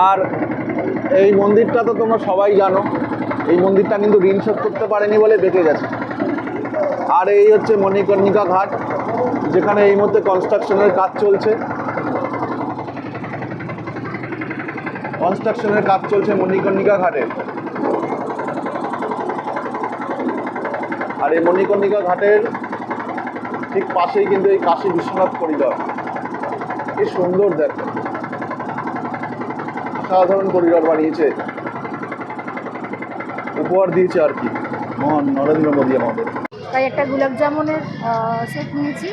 আর এই মন্দিরটা তো তোমরা সবাই জানো, এই মন্দিরটা কিন্তু ঋণ শোধ করতে পারেনি বলে বেঁকে গেছে। আর এই হচ্ছে মণিকর্ণিকা ঘাট, যেখানে এই মুহূর্তে কনস্ট্রাকশনের কাজ চলছে। মণিকর্ণিকা ঘাটের। আর এই মণিকর্ণিকা ঘাটের ঠিক পাশেই কিন্তু এই কাশী বিশ্বনাথ করিডর। কি সুন্দর দেখো, অসাধারণ করিডর বানিয়েছে, উপহার দিয়েছে আর কি মহান নরেন্দ্র মোদী আমাদের। তাই একটা গোলাপ জামুনের সেট নিয়েছি,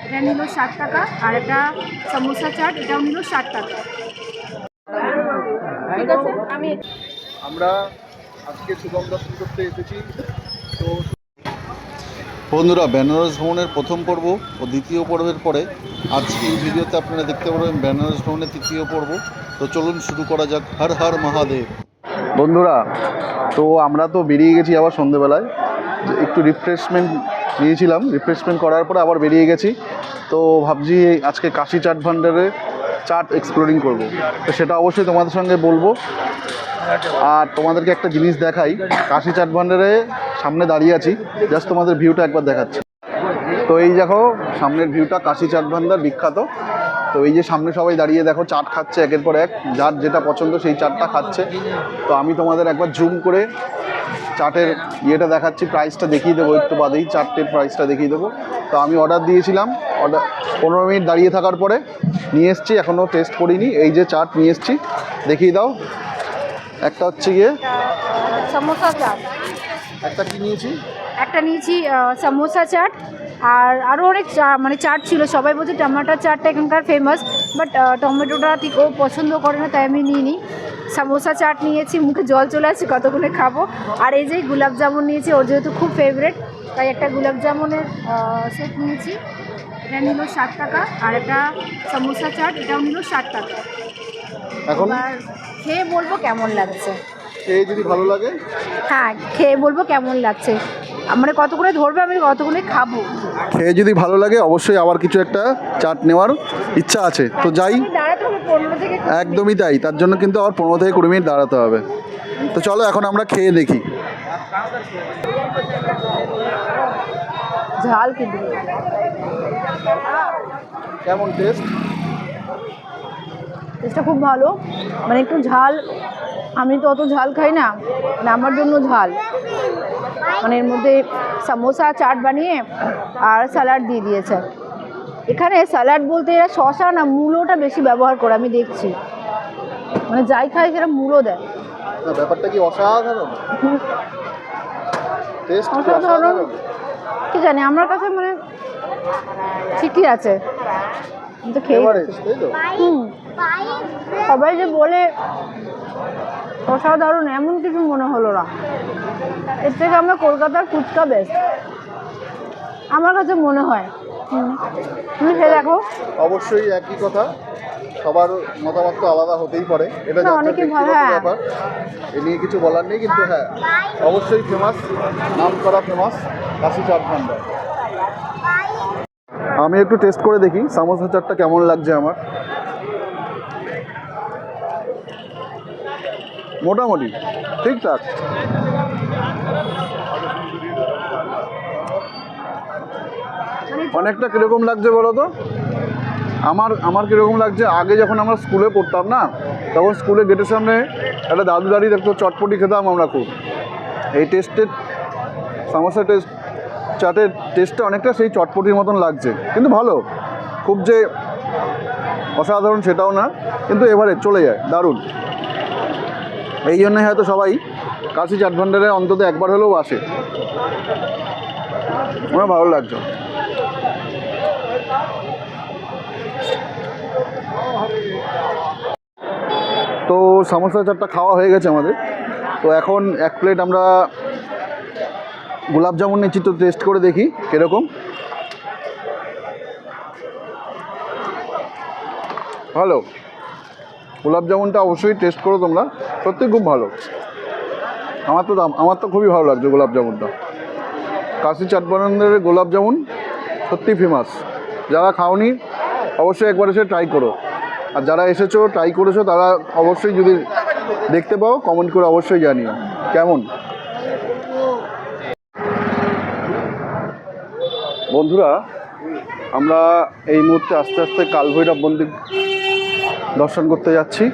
এটা নিল 60 টাকা। আর একটা সমোসা চাট, এটাও নিল 60 টাকা। ঠিক আছে, আমরা আজকে শুভম দর্শন করতে এসেছি। তো বন্ধুরা, বেনারস ভ্রমণের প্রথম পর্ব ও দ্বিতীয় পর্বের পরে আজকে এই ভিডিওতে আপনারা দেখতে পারবেন বেনারস ভ্রমণের তৃতীয় পর্ব। তো চলুন শুরু করা যাক। হর হর মহাদেব। বন্ধুরা, তো আমরা তো বেরিয়ে গেছি আবার সন্ধেবেলায়, একটু রিফ্রেশমেন্ট নিয়েছিলাম, রিফ্রেশমেন্ট করার পরে আবার বেরিয়ে গেছি। তো ভাবছি আজকে কাশী চাট ভান্ডারে চাট এক্সপ্লোরিং করব। তো সেটা অবশ্যই তোমাদের সঙ্গে বলবো। আর তোমাদেরকে একটা জিনিস দেখাই, কাশী চাট ভান্ডারে সামনে দাঁড়িয়ে আছি, জাস্ট তোমাদের ভিউটা একবার দেখাচ্ছি। তো এই দেখো সামনের ভিউটা, কাশী চাট ভান্ডার বিখ্যাত। তো এই যে সামনে সবাই দাঁড়িয়ে দেখো চাট খাচ্ছে একের পর এক, যার যেটা পছন্দ সেই চাটটা খাচ্ছে। তো আমি তোমাদের একবার জুম করে চাটের ইয়েটা দেখাচ্ছি, প্রাইসটা দেখিয়ে দেবো একটু বাদেই, চারটের প্রাইসটা দেখিয়ে দেবো। তো আমি অর্ডার দিয়েছিলাম, 15 মিনিট দাঁড়িয়ে থাকার পরে নিয়ে এসেছি, এখনও টেস্ট করিনি। এই যে চাট নিয়ে এসেছি, দেখিয়ে দাও। একটা হচ্ছে গিয়ে সমোসা চাট, একটা কি নিয়েছি, একটা নিয়েছি সমোসা চাট। আর আরও অনেক মানে চাট ছিল, সবাই বলছে টমেটোর চাটটা এখানকার ফেমাস, বাট টমেটোটা ঠিক ও পছন্দ করে না, তাই আমি নিইনি। সমোসা চাট নিয়েছি, মুখে জল চলে আসছে কতগুলো খাবো। আর এই যে গোলাপ জামুন নিয়েছি, ওর যেহেতু খুব ফেভারেট, তাই একটা গোলাপ জামুনের সেট নিয়েছি, এটা নিল 60 টাকা। আর একটা সমোসা চাট, এটাও নিল 60 টাকা। এখন আর খেয়ে বলবো কেমন লাগছে। খেয়ে যদি ভালো লাগে, হ্যাঁ খেয়ে বলবো কেমন লাগছে, মানে কতগুলো ধরবে, আমি কতগুলো খাবো। খেয়ে যদি ভালো লাগে অবশ্যই আবার কিছু একটা চাট নেওয়ার ইচ্ছা আছে। তো যাই, দাঁড়াতে হবে 15 থেকে 20 মিনিট। একদমই তাই, তার জন্য কিন্তু আবার 15 থেকে 20 মিনিট দাঁড়াতে হবে। তো চলো এখন আমরা খেয়ে দেখি। ঝাল কিন্তু কেমন টেস্ট? টেস্টটা খুব ভালো, মানে একটু ঝাল, আমি তো অত ঝাল খাই না, মানে আমার জন্য ঝাল। মানে এর মধ্যে সমোসা চাট বানিয়ে আর স্যালাড দিয়ে দিয়েছে। এখানে স্যালাড বলতে এরা শসা না মূলোটা বেশি ব্যবহার করে, আমি দেখছি, মানে যাই খাই সেটা মূলো দেয়। না, ব্যাপারটা কি অসাধারণ, টেস্ট অসাধারণ কি জানি, আমার কাছে মানে ঠিকই আছে, আমি তো খেয়ে সবাই যে বলে অসাধারণ এমন কিছু মনে হলো না। এর থেকে আমরা কলকাতার ফুচকা বেস্ট আমার কাছে মনে হয়। তুমি খেয়ে দেখো। অবশ্যই একই কথা, সবার মতামত তো আলাদা হতেই পারে, এটা অনেকে ভালো, হ্যাঁ ব্যাপার, এ নিয়ে কিছু বলার নেই। কিন্তু হ্যাঁ, অবশ্যই ফেমাস, নাম করা ফেমাস কাশী চাট ভান্ডার। আমি একটু টেস্ট করে দেখি সমোসা চাটটা কেমন লাগছে আমার। মোটামুটি ঠিকঠাক। অনেকটা কীরকম লাগছে বলো তো, আমার কীরকম লাগছে, আগে যখন আমরা স্কুলে পড়তাম না, তখন স্কুলের গেটের সামনে একটা দাদু দাঁড়িয়ে দেখতো, চটপটি খেতাম আমরা খুব। এই টেস্টের সমোসা টেস্ট চাটের টেস্টটা অনেকটা সেই চটপটির মতন লাগছে, কিন্তু ভালো, খুব যে অসাধারণ সেটাও না, কিন্তু এবারে চলে যায়, দারুণ। এই জন্যই হয়তো সবাই কাশী চাট ভান্ডারে অন্তত একবার হলেও আসে, আমার ভালো লাগছে। তো সমোসা চাটটা খাওয়া হয়ে গেছে আমাদের। তো এখন এক প্লেট আমরা গোলাপ জামুন নিচ্ছি, তো টেস্ট করে দেখি কীরকম। ভালো, গোলাপ জামুনটা অবশ্যই টেস্ট করো তোমরা, সত্যি খুব ভালো। আমার তো খুবই ভালো লাগছে গোলাপ জামুনটা। কাশী চাট ভান্ডারের গোলাপ জামুন সত্যি ফেমাস, যারা খাওনি অবশ্যই একবার এসে ট্রাই করো। আর যারা এসেছো ট্রাই করেছো তারা অবশ্যই যদি দেখতে পাও কমেন্ট করে অবশ্যই জানিও কেমন। বন্ধুরা আমরা এই মুহূর্তে আস্তে আস্তে কালভৈরব মন্দির দর্শন করতে যাচ্ছি।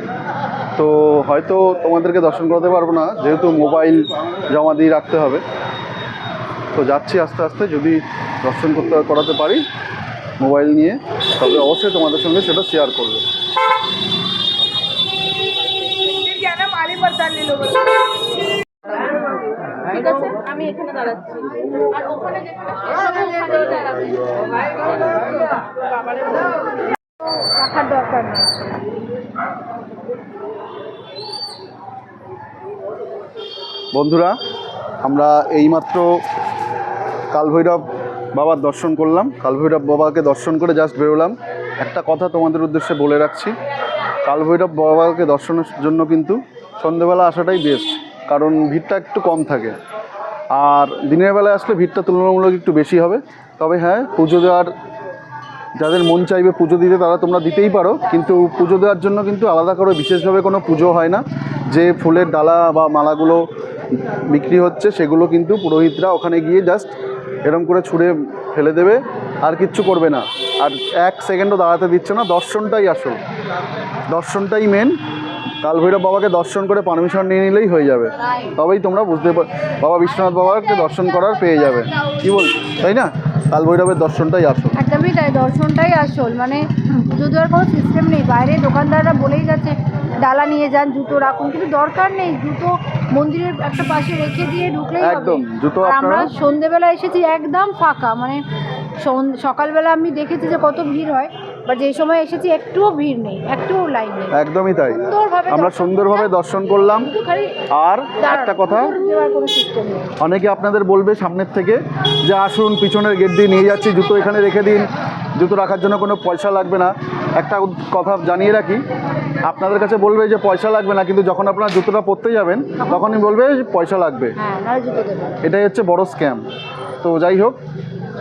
তো হয়তো তোমাদেরকে দর্শন করাতে পারবো না, যেহেতু মোবাইল জমা দিয়ে রাখতে হবে। তো যাচ্ছি আস্তে আস্তে, যদি দর্শন করাতে পারি মোবাইল নিয়ে তবে অবশ্যই তোমাদের সঙ্গে সেটা শেয়ার করবো। ঠিক আছে, আমি এখানে দাঁড়াচ্ছি আর ওখানে যেখানে ওখানেই দাঁড়াবে। রাখার দরকার নেই। বন্ধুরা আমরা এইমাত্র কালভৈরব বাবার দর্শন করলাম, কালভৈরব বাবাকে দর্শন করে জাস্ট বেরোলাম। একটা কথা তোমাদের উদ্দেশ্যে বলে রাখছি, কালভৈরব বাবাকে দর্শনের জন্য কিন্তু সন্ধ্যেবেলা আসাটাই বেস্ট, কারণ ভিড়টা একটু কম থাকে। আর দিনের বেলায় আসলে ভিড়টা তুলনামূলক একটু বেশি হবে। তবে হ্যাঁ, পুজো দেওয়ার যাদের মন চাইবে পুজো দিতে তারা তোমরা দিতেই পারো, কিন্তু পুজো দেওয়ার জন্য কিন্তু আলাদা করে বিশেষভাবে কোনো পুজো হয় না। যে ফুলের ডালা বা মালাগুলো বিক্রি হচ্ছে সেগুলো কিন্তু পুরোহিতরা ওখানে গিয়ে জাস্ট এরম করে ছুঁড়ে ফেলে দেবে, আর কিচ্ছু করবে না। আর এক সেকেন্ডও দাঁড়াতে দিচ্ছে না। দর্শনটাই আসল, দর্শনটাই মেন। কালভৈরব বাবাকে দর্শন করে পারমিশন নিয়ে নিলেই হয়ে যাবে, তবেই তোমরা বাবা বিশ্বনাথ বাবাকে দর্শন করার পেয়ে যাবে। কি বল, তাই না? কালভৈরবের দর্শনটাই আসল। একদমই তাই, দর্শনটাই আসল। মানে পুজো দেওয়ার কোনো সিস্টেম নেই। বাইরে দোকানদাররা বলেই যাচ্ছে ডালা নিয়ে যান, জুতো রাখুন, কিন্তু দরকার নেই। জুতো মন্দিরের একটা পাশে রেখে দিয়ে ঢুকলেই একদম হবে। জুতো আর আমরা আপনারা সন্ধেবেলা এসেছি একদম ফাঁকা। মানে সকালবেলা আমি দেখেছি যে কত ভিড় হয়, বা যে সময় এসেছি একটুও ভিড় নেই, একটুও লাইন নেই। একদমই তাই, সুন্দরভাবে আমরা সুন্দরভাবে দর্শন করলাম। কিন্তু খালি আর একটা কথা, দেওয়ার কোনো সিস্টেম নেই। অনেকে আপনাদের বলবে সামনের থেকে যে আসুন পিছনের গেট দিয়ে নিয়ে যাচ্ছি, জুতো এখানে রেখে দিন, জুতো রাখার জন্য কোনো পয়সা লাগবে না। একটা কথা জানিয়ে রাখি, আপনাদের কাছে বলবে যে পয়সা লাগবে না, কিন্তু যখন আপনারা জুতোটা পরতে যাবেন তখনই বলবে যে পয়সা লাগবে। হ্যাঁ, নাহলে জুতো দেবো। এটাই হচ্ছে বড় স্ক্যাম। তো যাই হোক,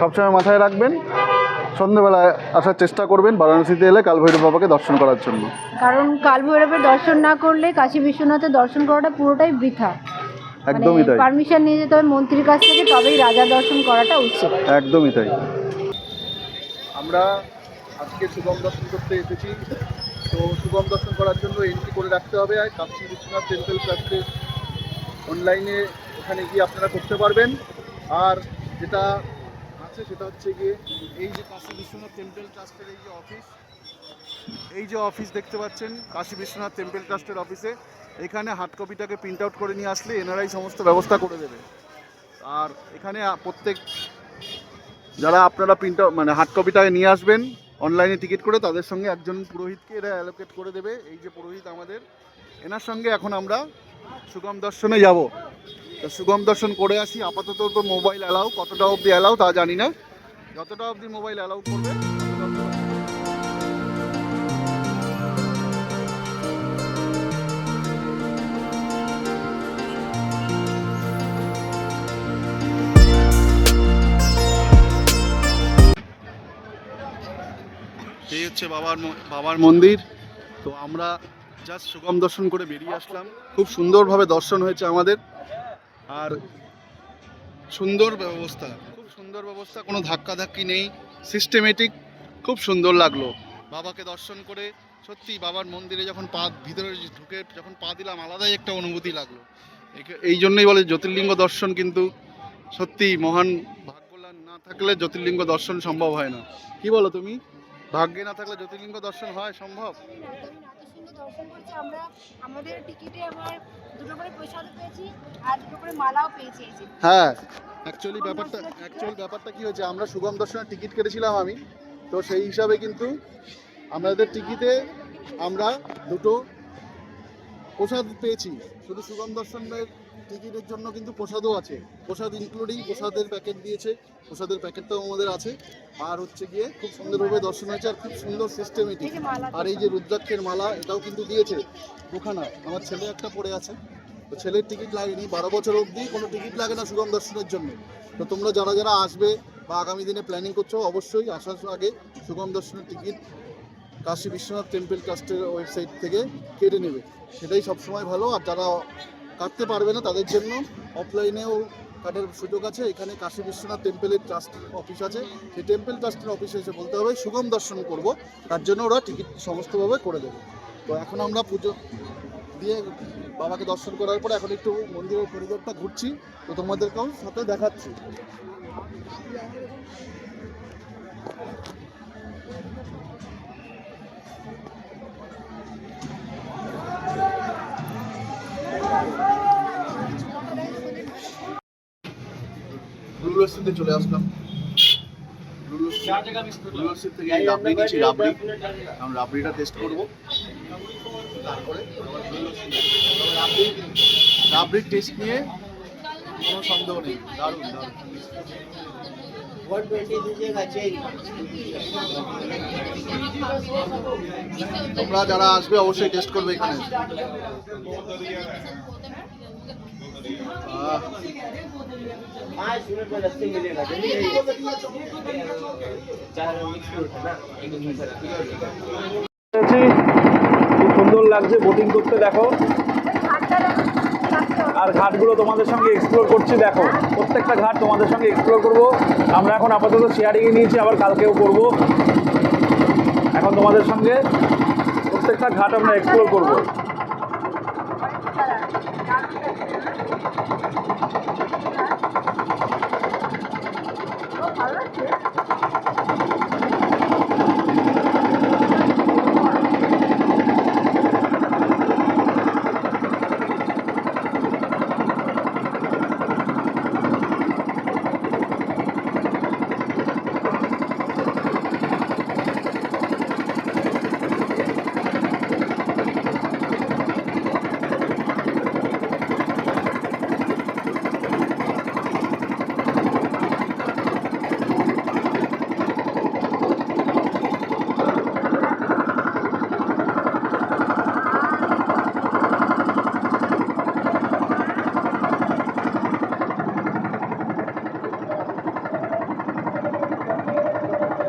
সবসময় মাথায় রাখবেন, সন্ধ্যেবেলায় আসার চেষ্টা করবেন বারাণসীতে এলে কালভৈরব বাবাকে দর্শন করার জন্য। কারণ কালভৈরবের দর্শন না করলে কাশী বিশ্বনাথের দর্শন করাটা পুরোটাই বৃথা। একদমই তাই, পারমিশন নিয়ে যেতে হবে মন্ত্রীর কাছ থেকে, তবেই রাজা দর্শন করাটা উচিত। একদমই তাই। আমরা আজকে সুগম দর্শন করতে এসেছি। তো সুগম দর্শন করার জন্য এন্ট্রি করে রাখতে হবে। আর কাশী বিশ্বনাথ টেম্পল ট্রাস্টের অনলাইনে ওখানে গিয়ে আপনারা করতে পারবেন। আর যেটা আছে সেটা হচ্ছে গিয়ে এই যে কাশী বিশ্বনাথ টেম্পল ট্রাস্টের এই যে অফিস দেখতে পাচ্ছেন, কাশী বিশ্বনাথ টেম্পল ট্রাস্টের অফিসে, এখানে হার্ড কপিটাকে প্রিন্ট আউট করে নিয়ে আসলে এনারাই সমস্ত ব্যবস্থা করে দেবে। আর এখানে প্রত্যেক যারা আপনারা প্রিন্ট আউট মানে হার্ড কপিটাকে নিয়ে আসবেন অনলাইনে টিকিট করে, তাদের সঙ্গে একজন পুরোহিতকে এরা অ্যালোকেট করে দেবে। এই যে পুরোহিত আমাদের, এনার সঙ্গে এখন আমরা সুগম দর্শনে যাব। তো সুগম দর্শন করে আসি। আপাতত তো মোবাইল অ্যালাউ, কতটা অবধি অ্যালাউ তা জানি না, যতটা অবধি মোবাইল অ্যালাউ করবে ততটা অবধি। এই হচ্ছে বাবার মন্দির। তো আমরা জাস্ট সুগম দর্শন করে বেরিয়ে আসলাম। খুব সুন্দরভাবে দর্শন হয়েছে আমাদের, আর সুন্দর ব্যবস্থা, খুব সুন্দর ব্যবস্থা, কোনো ধাক্কাধাক্কি নেই, সিস্টেমেটিক, খুব সুন্দর লাগলো বাবাকে দর্শন করে। সত্যি বাবার মন্দিরে যখন ভিতরে ঢুকে যখন পা দিলাম, আলাদাই একটা অনুভূতি লাগলো। এই জন্যই বলে জ্যোতির্লিঙ্গ দর্শন কিন্তু সত্যি মহান ভাগ্য না থাকলে জ্যোতির্লিঙ্গ দর্শন সম্ভব হয় না। কি বলো তুমি? ভাগ্যে না থাকলে জ্যোতির্লিঙ্গ দর্শন হয় সম্ভব? আমরা আমাদের টিকিটে আবার দুটো করে প্রসাদ পেয়েছি আর দুটো করে মালাও পেয়েছি। হ্যাঁ, অ্যাকচুয়ালি ব্যাপারটা কি হয়েছে, আমরা সুগম দর্শনের টিকিট কেটেছিলাম আমি, তো সেই হিসাবে কিন্তু আমাদের টিকিটে আমরা দুটো প্রসাদ পেয়েছি। শুধু সুগম দর্শনের টিকিটের জন্য কিন্তু প্রসাদও আছে, প্রসাদ ইনক্লুডিং প্রসাদের প্যাকেট দিয়েছে, প্রসাদের প্যাকেটটাও আমাদের আছে। আর হচ্ছে গিয়ে খুব সুন্দরভাবে দর্শন হয়েছে, আর খুব সুন্দর সিস্টেমেটিক। আর এই যে রুদ্রাক্ষের মালা, এটাও কিন্তু দিয়েছে ওখানে। আমার ছেলে একটা পড়ে আছে, তো ছেলের টিকিট লাগেনি, 12 বছর অবধি কোনো টিকিট লাগে না সুগম দর্শনের জন্য। তো তোমরা যারা আসবে বা আগামী দিনে প্ল্যানিং করছো, অবশ্যই আসার আগে সুগম দর্শনের টিকিট কাশী বিশ্বনাথ টেম্পল ট্রাস্টের ওয়েবসাইট থেকে কেটে নেবে, সেটাই সবসময় ভালো। আর যারা কাটতে পারবে না তাদের জন্য অফলাইনেও কাটার সুযোগ আছে। এখানে কাশী বিশ্বনাথ টেম্পলের ট্রাস্ট অফিস আছে, সেই টেম্পল ট্রাস্টের অফিসে এসে বলতে হবে সুগম দর্শন করব, তার জন্য ওরা টিকিট সমস্তভাবে করে দেবে। তো এখন আমরা পুজো দিয়ে বাবাকে দর্শন করার পরে এখন একটু মন্দিরের করিডোরটা ঘুরছি, তো তোমাদেরকেও সাথে দেখাচ্ছি। ব্লু লস্যিতে চলে আসলাম। ব্লু লস্যি থেকে এই রাবড়ি নিচ্ছি, রাবড়িটা টেস্ট করবো, তারপরে রাবড়ির টেস্ট নিয়ে কোনো সন্দেহ নেই, দারুণ দারুণ। তোমরা যারা আসবে অবশ্যই টেস্ট করবে এখানে। খুব সুন্দর লাগছে বোটিং করতে, দেখো। আর ঘাটগুলো তোমাদের সঙ্গে এক্সপ্লোর করছি, দেখো প্রত্যেকটা ঘাট তোমাদের সঙ্গে এক্সপ্লোর করবো। আমরা এখন আপাতত শেয়ারিংয়ে নিয়েছি, আবার কালকেও করব। এখন তোমাদের সঙ্গে প্রত্যেকটা ঘাট আমরা এক্সপ্লোর করবো।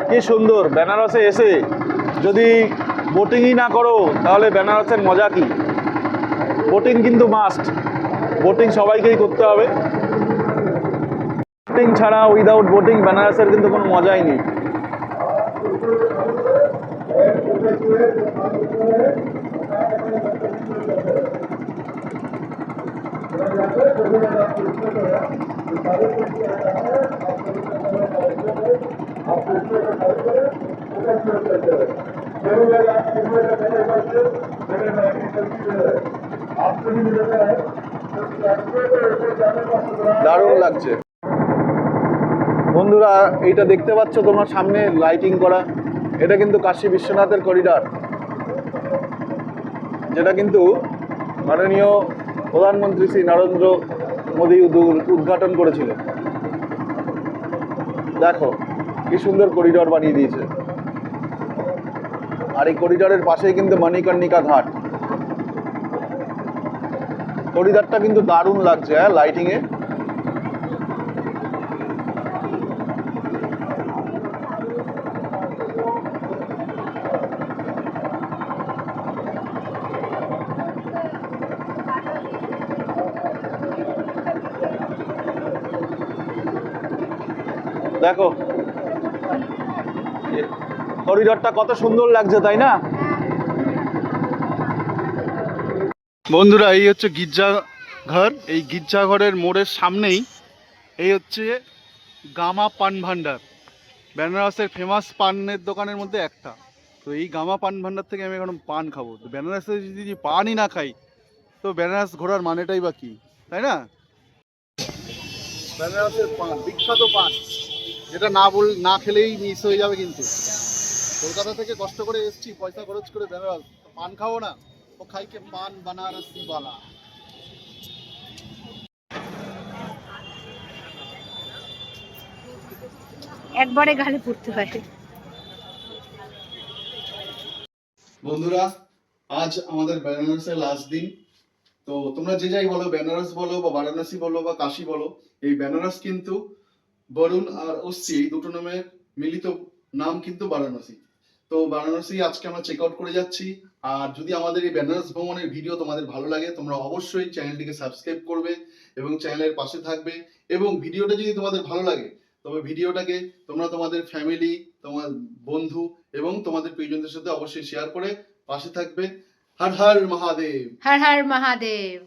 কি সুন্দর! বেনারসে এসে যদি বোটিংই না করো তাহলে বেনারসের মজা কি? বোটিং কিন্তু মাস্ট, বোটিং সবাইকেই করতে হবে। বোটিং ছাড়া, উইদাউট বোটিং বেনারসের কিন্তু কোনো মজাই নেই। দারুণ লাগছে বন্ধুরা। এইটা দেখতে পাচ্ছ তোমরা সামনে লাইটিং করা, এটা কিন্তু কাশী বিশ্বনাথের করিডর, যেটা কিন্তু মাননীয় প্রধানমন্ত্রী শ্রী নরেন্দ্র মোদী উদ্ঘাটন করেছিল। দেখো কি সুন্দর করিডর বানিয়ে দিয়েছে। আর এই করিডরের পাশেই কিন্তু মণিকর্ণিকা ঘাট। করিডরটা কিন্তু দারুণ লাগছে লাইটিংয়ে। দেখো করিডরটা কত সুন্দর লাগছে, তাই না বন্ধুরা? এই হচ্ছে গির্জাঘর। এই গির্জাঘরের মোড়ের সামনেই এই হচ্ছে গামা পান ভান্ডার, বেনারসের ফেমাস পানের দোকানের মধ্যে একটা। তো এই গামা পান ভান্ডার থেকে আমি এখন পান খাবো। তো বেনারসে যদি পানই না খাই তো বেনারস ঘোরার মানেটাই বা কি, তাই না? বেনারসের পান, বিখ্যাত পান, যেটা না খেলেই মিস হয়ে যাবে। কিন্তু কলকাতা থেকে কষ্ট করে এসেছি, পয়সা খরচ করে বেনারস, পান খাবো না? ও খাইকে পান বানারসি বালা। একবারে গালে পড়তে হয়। বন্ধুরা আজ আমাদের বেনারসের লাস্ট দিন। তো তোমরা যে যাই বলো, বেনারস বলো বা বারাণসী বলো বা কাশী বলো, এই বেনারস কিন্তু বরুণ আর অস্থি এই দুটো নামের মিলিত নাম কিন্তু বারাণসী। তো তো বারাণসী আজকে আমরা চেক আউট করে যাচ্ছি। আর যদি আমাদের এই বেনারস ভ্রমণের ভিডিও তোমাদের ভালো লাগে, তোমরা অবশ্যই চ্যানেলটিকে সাবস্ক্রাইব করবে এবং চ্যানেলের পাশে থাকবে। এবং ভিডিওটা যদি তোমাদের ভালো লাগে, তবে ভিডিওটাকে তোমরা তোমাদের ফ্যামিলি, তোমার বন্ধু এবং তোমাদের প্রিয়জনদের সাথে অবশ্যই শেয়ার করে পাশে থাকবে। হর হর মহাদেব। হর হর মহাদেব।